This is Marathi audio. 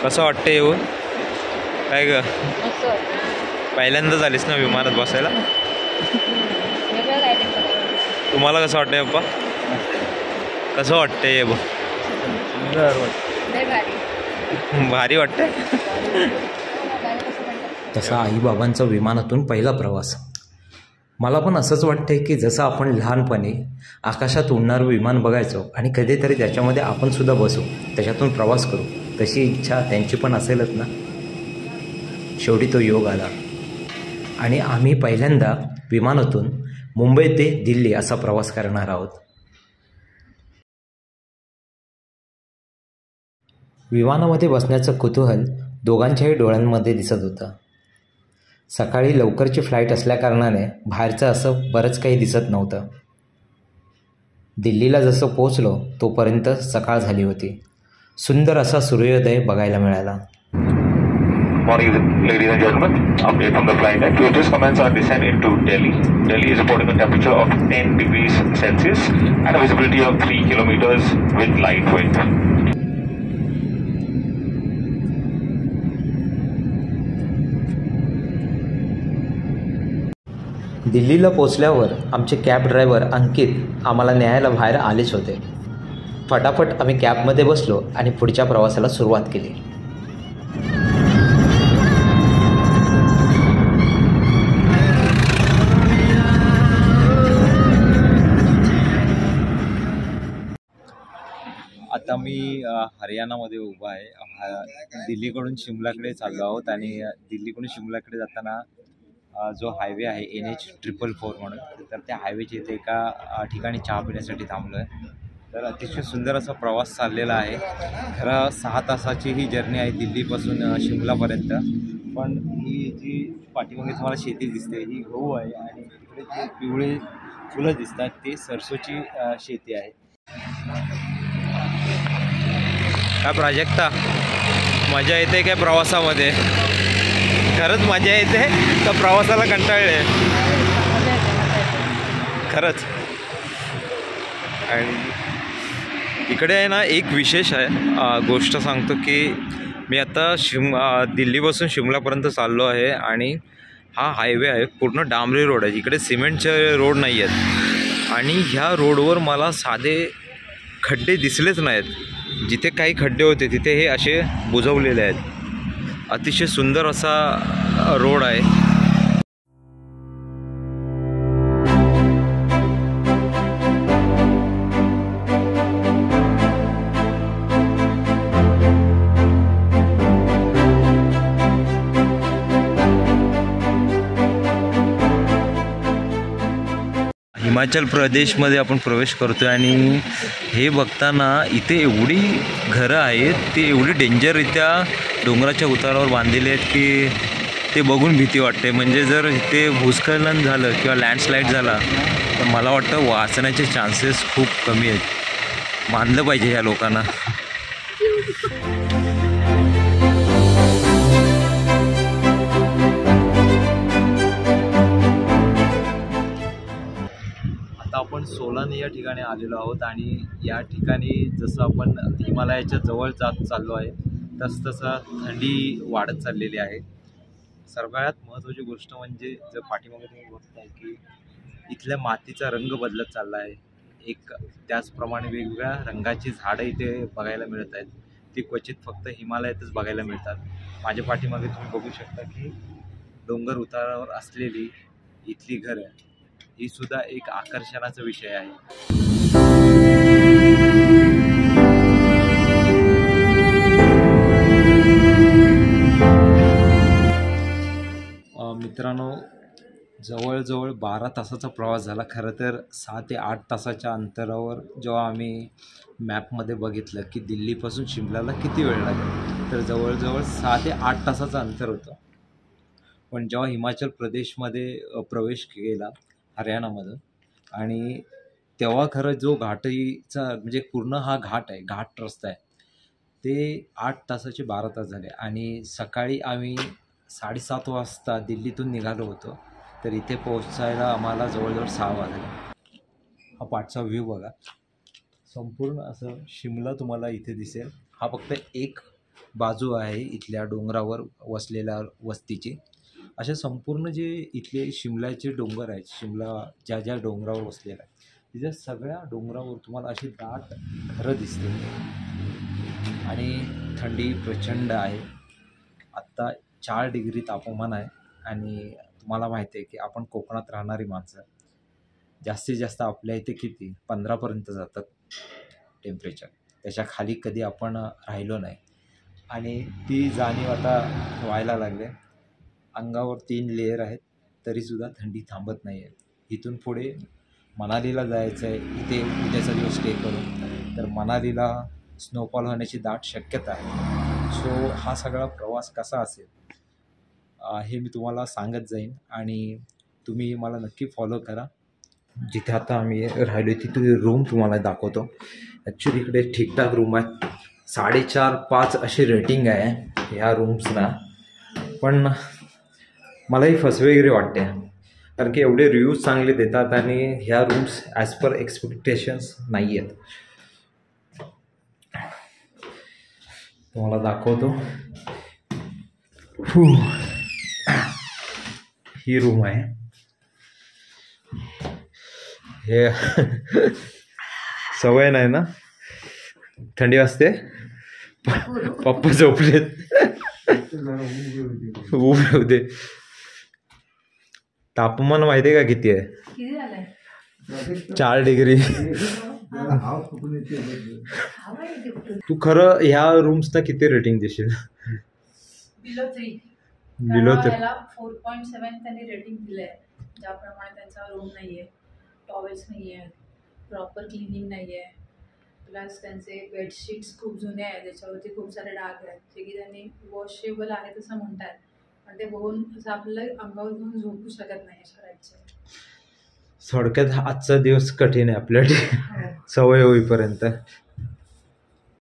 कसं वाटतं येऊन? काय ग, पहिल्यांदा झालीस ना विमानात बसायला? तुम्हाला कसं वाटतंय पप्पा? कसं वाटतंय? बघ भारी वाटतंय. तसा आईबाबांचा विमानातून पहिला प्रवास. मला पण असंच वाटतंय की जसं आपण लहानपणी आकाशात उडणारं विमान बघायचो आणि कधीतरी त्याच्यामध्ये आपण सुद्धा बसू, त्याच्यातून प्रवास करू, तशी इच्छा त्यांची पण असेलच ना. शेवटी तो योग आला आणि आम्ही पहिल्यांदा विमानातून मुंबई ते दिल्ली असा प्रवास करणार आहोत. विमानामध्ये बसण्याचं कुतूहल दोघांच्याही डोळ्यांमध्ये दिसत होतं. सकाळी लवकरची फ्लाईट असल्याकारणाने बाहेरचं असं बरंच काही दिसत नव्हतं. दिल्लीला जसं पोचलो तोपर्यंत सकाळ झाली होती. सुंदर असा सूर्योदय बघायला मिळाला. Morning, ladies and gentlemen. Update from the flight deck. We just commence our descent into Delhi. Delhi is reporting a temperature of 10 degrees Celsius and a visibility of 3 kilometers with light wind. दिल्लीला पोचल्यावर आमचे कॅब ड्रायव्हर अंकित आम्हाला न्यायला बाहेर आलेच होते. फटाफट आम्ही कॅबमध्ये बसलो आणि पुढच्या प्रवासाला सुरुवात केली. आता मी हरियाणामध्ये उभा आहे. दिल्लीकडून शिमलाकडे चाललो आहोत आणि दिल्लीकडून शिमलाकडे जाताना जो हायवे आहे NH444 म्हणून, तर त्या हायवेच्या इथे एका ठिकाणी चहा पिण्यासाठी थांबलो आहे. तर अतिशय सुंदर असा प्रवास चाललेला आहे. खरं 6 तासाची ही जर्नी आहे दिल्लीपासून शिमलापर्यंत. पण ही जी पाठीमागे तुम्हाला शेती दिसते ही गहू आहे आणि इकडे जे पिवळे फुलं दिसतात ते सरसोची शेती आहे. काय प्राजक्ता, मजा येते काय प्रवासामध्ये? खरंच मजा येते तर प्रवासाला कंटाळले खरंच. आणि इकडे आहे ना एक विशेष आहे गोष्ट सांगतो की मी आता दिल्लीपासून शिमलापर्यंत चाललो आहे आणि हा हायवे आहे पूर्ण डांबरी रोड आहे. इकडे सिमेंटचे रोड नाही आहेत आणि ह्या रोडवर मला साधे खड्डे दिसलेच नाहीत. जिथे काही खड्डे होते तिथे हे असे बुजवलेले आहेत. अतिशय सुंदर असा रोड आहे. हिमाचल प्रदेशमध्ये आपण प्रवेश करतो आहे आणि हे बघताना इथे एवढी घरं आहेत, ती एवढी डेंजररित्या डोंगराच्या उतारावर बांधलेली आहेत की ते बघून भीती वाटते. म्हणजे जर इथे भूस्खलन झालं किंवा लँडस्लाईड झाला तर मला वाटतं वाचण्याचे चान्सेस खूप कमी आहेत. बांधलं पाहिजे ह्या लोकांना. आपण सोलन या ठिकाणी आलेलो आहोत आणि या ठिकाणी जसं आपण हिमालयाच्या जवळ जात चाललो आहे तसं थंडी वाढत चाललेली आहे. सगळ्यात महत्त्वाची गोष्ट म्हणजे जर पाठीमागे तुम्ही बघताय की इथल्या मातीचा रंग बदलत चालला आहे. त्याचप्रमाणे वेगवेगळ्या रंगाची झाडं इथे बघायला मिळत आहेत. ती क्वचित फक्त हिमालयातच बघायला मिळतात. माझ्या पाठीमागे तुम्ही बघू शकता की डोंगर उतारावर असलेली इथली घरं ही सुद्धा एक आकर्षणाचा विषय आहे. मित्रांनो, जवळजवळ 12 तासाचा प्रवास झाला. खरं तर 6 ते 8 तासाच्या अंतरावर जेव्हा आम्ही मॅपमध्ये बघितलं की दिल्लीपासून शिमलाला किती वेळ लागेल तर जवळजवळ 6 ते 8 तासाचं अंतर होतं. पण जेव्हा हिमाचल प्रदेशमध्ये प्रवेश केला हरियाणामधून आणि तेव्हा खरं जो घाटीचा म्हणजे पूर्ण हा घाट आहे, घाट रस्ता आहे, ते 8 तासाचे 12 तास झाले. आणि सकाळी आम्ही 7:30 वाजता दिल्लीतून निघालो होतो तर इथे पोहोचायला आम्हाला जवळजवळ 6 वाजले. हा पाठचा व्ह्यू बघा. संपूर्ण असं शिमला तुम्हाला इथे दिसेल. हा फक्त एक बाजू आहे इथल्या डोंगरावर वसलेल्या वस्तीची. अशा संपूर्ण जे इथले शिमल्याचे डोंगर आहेत, शिमला ज्या ज्या डोंगरावर वसलेला आहे, तिच्या सगळ्या डोंगरावर तुम्हाला अशी दाट घरं दिसतील आणि थंडी प्रचंड आहे. आत्ता 4 डिग्री तापमान आहे आणि तुम्हाला माहिती आहे की आपण कोकणात राहणारी माणसं, जास्तीत जास्त आपल्या इथे किती 15पर्यंत जातात टेम्परेचर, त्याच्या खाली कधी आपण राहिलो नाही. आणि ती जाणीव आता व्हायला लागले. अंगावर 3 लेयर आहेत तरीसुद्धा थंडी थांबत नाही आहे. इथून पुढे मनालीला जायचं आहे. इथे उद्याचा दिवस स्टे करून, तर मनालीला स्नोफॉल होण्याची दाट शक्यता आहे. सो हा सगळा प्रवास कसा असेल हे मी तुम्हाला सांगत जाईन आणि तुम्ही मला नक्की फॉलो करा. जिथे आता आम्ही राहिलो तिथे रूम तुम्हाला दाखवतो. ॲक्च्युली इकडे ठीकठाक रूम आहेत, 4.5-5 अशी रेटिंग आहे ह्या रूम्सना. पण मलाही फसवेगिरी वाटते कारण की एवढे रिव्ह्यूज चांगले देतात आणि ह्या रूम्स ॲज पर एक्सपेक्टेशन्स नाही आहेत. तुम्हाला दाखवतो. ही रूम आहे. हे सवय नाही ना, थंडी वाजते. पप्पा झोपलेत, उभे होते. तापमान माहिती आहे का किती आहे? 4 डिग्री. तू खरं ह्या रूम्सना किती रेटिंग देशील? बिलो 3. बिलो 3. 4.7 त्यांनी रेटिंग दिलंय. ज्याप्रमाणे त्यांचा रूम नाहीये, टॉवेल्स नाहीये, प्रॉपर क्लिनिंग नाहीये, प्लस त्यांचे बेडशीट्स खूप जुने आहेत, त्याच्यावरती खूप सारे डाग आहेत जे की त्यांनी वॉशेबल आहेत असं म्हणतात, पण ते बघून असं आपल्याला अंगावर घेऊन झोपू शकत नाही अशा टाईपचे. थोडक्यात आजचा दिवस कठीण आहे आपल्यासाठी सवय होईपर्यंत.